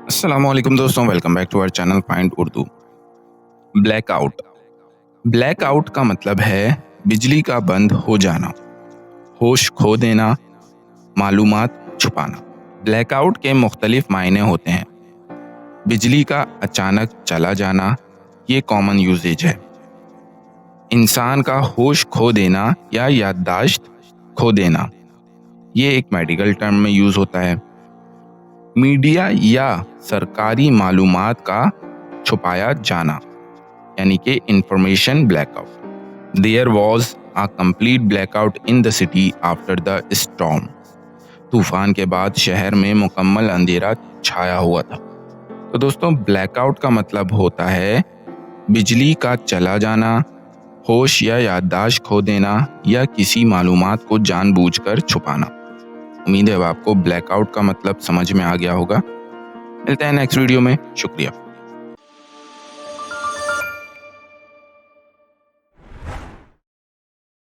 अस्सलाम वालेकुम दोस्तों, welcome back to our channel find Urdu. Blackout. Blackout का मतलब है बिजली का बंद हो जाना, होश खो देना, मालूमात छुपाना। ब्लैकआउट के मुख्तलिफ मायने होते हैं। बिजली का अचानक चला जाना, ये कॉमन यूजेज है। इंसान का होश खो देना या याददाश्त खो देना, ये एक मेडिकल टर्म में यूज होता है। मीडिया या सरकारी मालूमात का छुपाया जाना, यानी कि information blackout. There was a complete blackout in the city after the storm. तूफान के बाद शहर में मुकम्मल अंधेरा छाया हुआ था। तो दोस्तों, ब्लैकआउट का मतलब होता है बिजली का चला जाना, होश या याददाश्त खो देना या किसी मालूमात को जानबूझकर छुपाना। उम्मीद है अब आपको ब्लैकआउट का मतलब समझ में आ गया होगा। मिलते हैं नेक्स्ट वीडियो में। शुक्रिया।